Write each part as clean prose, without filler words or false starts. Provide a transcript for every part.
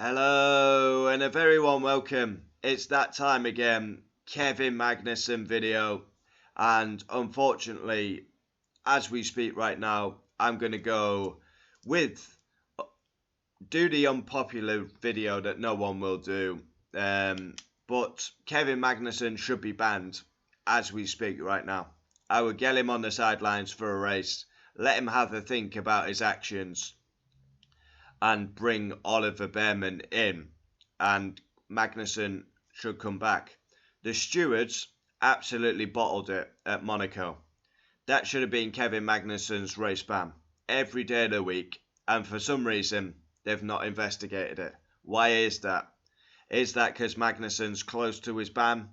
Hello and a very warm welcome. It's that time again, Kevin Magnussen video, and unfortunately, as we speak right now, I'm going to do the unpopular video that no one will do, but Kevin Magnussen should be banned as we speak right now. I would get him on the sidelines for a race, let him have a think about his actions, and bring Oliver Bearman in, and Magnussen should come back. The stewards absolutely bottled it at Monaco. That should have been Kevin Magnussen's race ban every day of the week, and for some reason they've not investigated it. Why is that? Is that because Magnussen's close to his ban?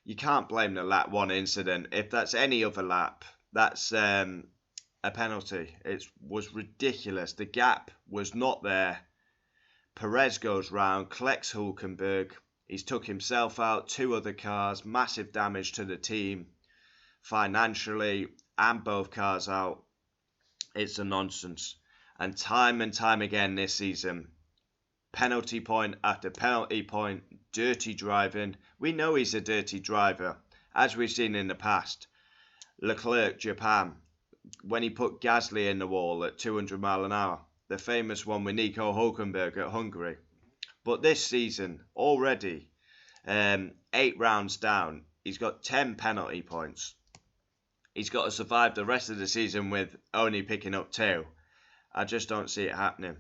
You can't blame the lap 1 incident. If that's any other lap, that's a penalty. It was ridiculous. The gap was not there. Perez goes round, collects Hülkenberg. He's took himself out, 2 other cars, massive damage to the team financially, and both cars out. It's a nonsense. And time again this season, penalty point after penalty point, dirty driving. We know he's a dirty driver, as we've seen in the past. Leclerc, Japan, when he put Gasly in the wall at 200 mile an hour. The famous one with Nico Hülkenberg at Hungary. But this season, already, 8 rounds down, he's got 10 penalty points. He's got to survive the rest of the season with only picking up 2. I just don't see it happening.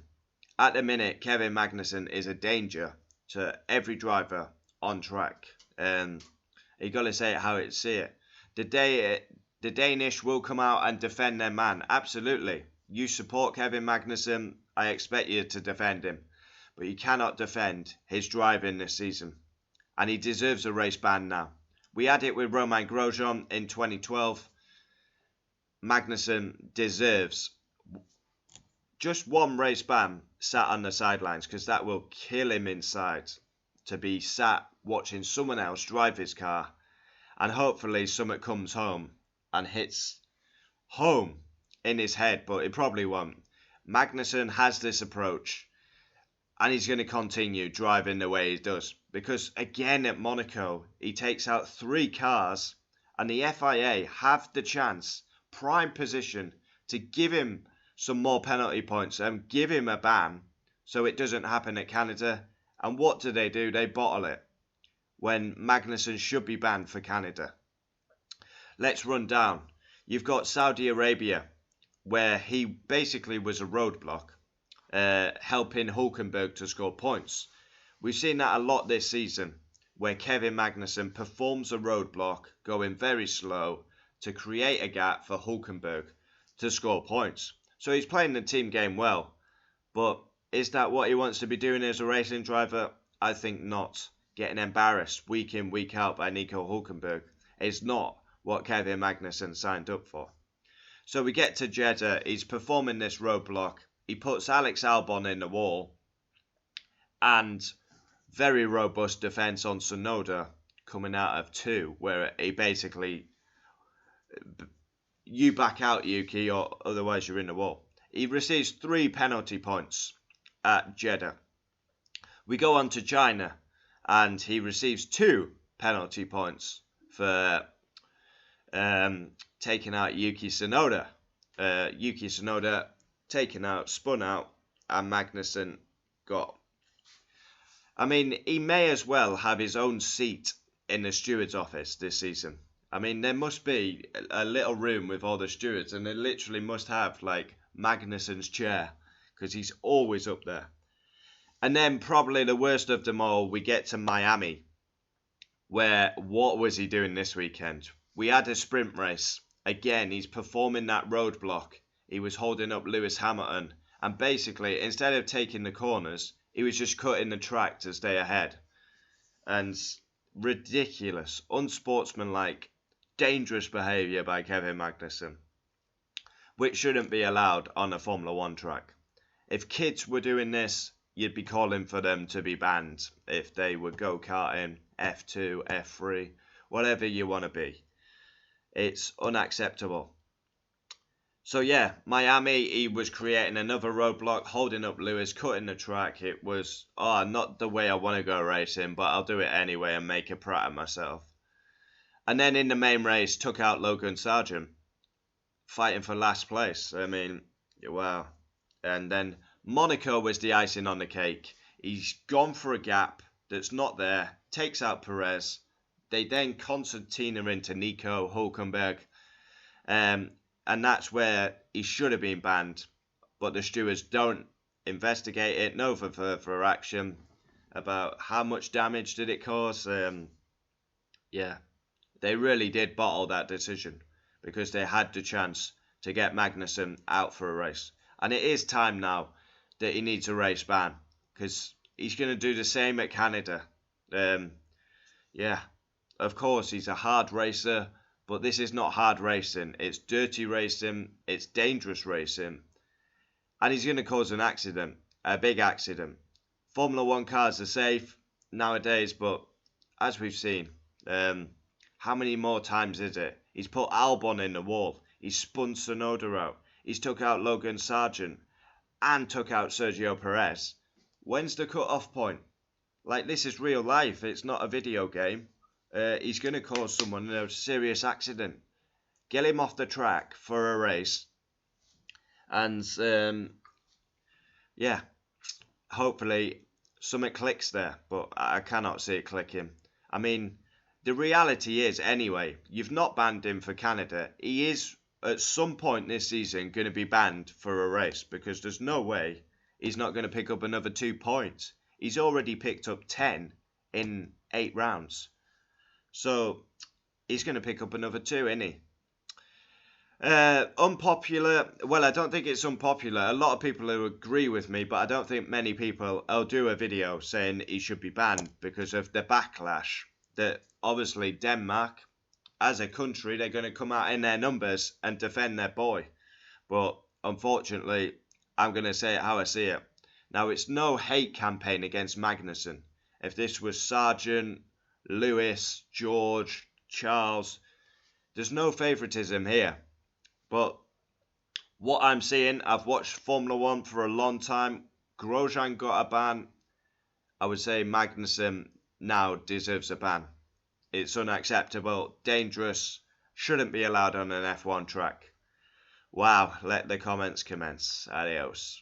At the minute, Kevin Magnussen is a danger to every driver on track. You got to say it how it see it. The Danish will come out and defend their man. Absolutely. You support Kevin Magnussen, I expect you to defend him. But you cannot defend his driving this season. And he deserves a race ban now. We had it with Romain Grosjean in 2012. Magnussen deserves just 1 race ban sat on the sidelines, because that will kill him inside, to be sat watching someone else drive his car, and hopefully something comes home and hits home in his head, but it probably won't. Magnussen has this approach, and he's going to continue driving the way he does, because again at Monaco he takes out 3 cars, and the FIA have the chance, prime position, to give him some more penalty points and give him a ban so it doesn't happen at Canada. And what do? They bottle it when Magnussen should be banned for Canada. Let's run down. You've got Saudi Arabia, where he basically was a roadblock, helping Hülkenberg to score points. We've seen that a lot this season, where Kevin Magnussen performs a roadblock, going very slow, to create a gap for Hülkenberg to score points. So he's playing the team game well, but is that what he wants to be doing as a racing driver? I think not. Getting embarrassed week in, week out by Nico Hülkenberg is not what Kevin Magnussen signed up for. So we get to Jeddah, he's performing this roadblock, he puts Alex Albon in the wall, and very robust defence on Tsunoda coming out of 2, where he basically, you back out, Yuki, or otherwise you're in the wall. He receives 3 penalty points at Jeddah. We go on to China, and he receives 2 penalty points for taking out Yuki Tsunoda. Yuki Tsunoda taken out, spun out, and Magnussen got. I mean, he may as well have his own seat in the steward's office this season. I mean, there must be a little room with all the stewards, and they literally must have, like, Magnussen's chair, because he's always up there. And then probably the worst of them all, we get to Miami, where what was he doing this weekend? We had a sprint race. Again, he's performing that roadblock. He was holding up Lewis Hamilton, and basically, instead of taking the corners, he was just cutting the track to stay ahead. And ridiculous, unsportsmanlike, dangerous behaviour by Kevin Magnussen, which shouldn't be allowed on a Formula 1 track. If kids were doing this, you'd be calling for them to be banned if they were go-karting, F2, F3, whatever you want to be. It's unacceptable. So yeah, Miami, he was creating another roadblock, holding up Lewis, cutting the track. It was, not the way I want to go racing, but I'll do it anyway and make a prat of myself. And then in the main race, took out Logan Sargent, fighting for last place. I mean, wow. And then Monaco was the icing on the cake. He's gone for a gap that's not there, takes out Perez. They then concertina into Nico Hulkenberg. And that's where he should have been banned. But the stewards don't investigate it, no further action about how much damage did it cause. Yeah, they really did bottle that decision because they had the chance to get Magnussen out for a race. And it is time now that he needs a race ban because he's going to do the same at Canada. Yeah, of course, he's a hard racer, but this is not hard racing. It's dirty racing, it's dangerous racing, and he's going to cause an accident, a big accident. Formula One cars are safe nowadays, but as we've seen, how many more times is it? He's put Albon in the wall. He's spun Tsunoda out. He's took out Logan Sargent and took out Sergio Perez. When's the cut-off point? Like, this is real life. It's not a video game. He's going to cause someone a serious accident. Get him off the track for a race. And, yeah, hopefully something clicks there. But I cannot see it clicking. I mean, the reality is, anyway, you've not banned him for Canada. He is, at some point this season, going to be banned for a race because there's no way he's not going to pick up another 2 points. He's already picked up 10 in 8 rounds. So he's going to pick up another 2, isn't he? Unpopular. Well, I don't think it's unpopular. A lot of people who agree with me, but I don't think many people will do a video saying he should be banned because of the backlash that obviously Denmark, as a country, they're going to come out in their numbers and defend their boy. But unfortunately, I'm going to say it how I see it. Now, it's no hate campaign against Magnussen. If this was Sargent, Lewis, George, Charles, there's no favouritism here. But what I'm seeing, I've watched Formula One for a long time. Grosjean got a ban. I would say Magnussen now deserves a ban. It's unacceptable, dangerous, shouldn't be allowed on an F1 track. Wow, let the comments commence. Adios.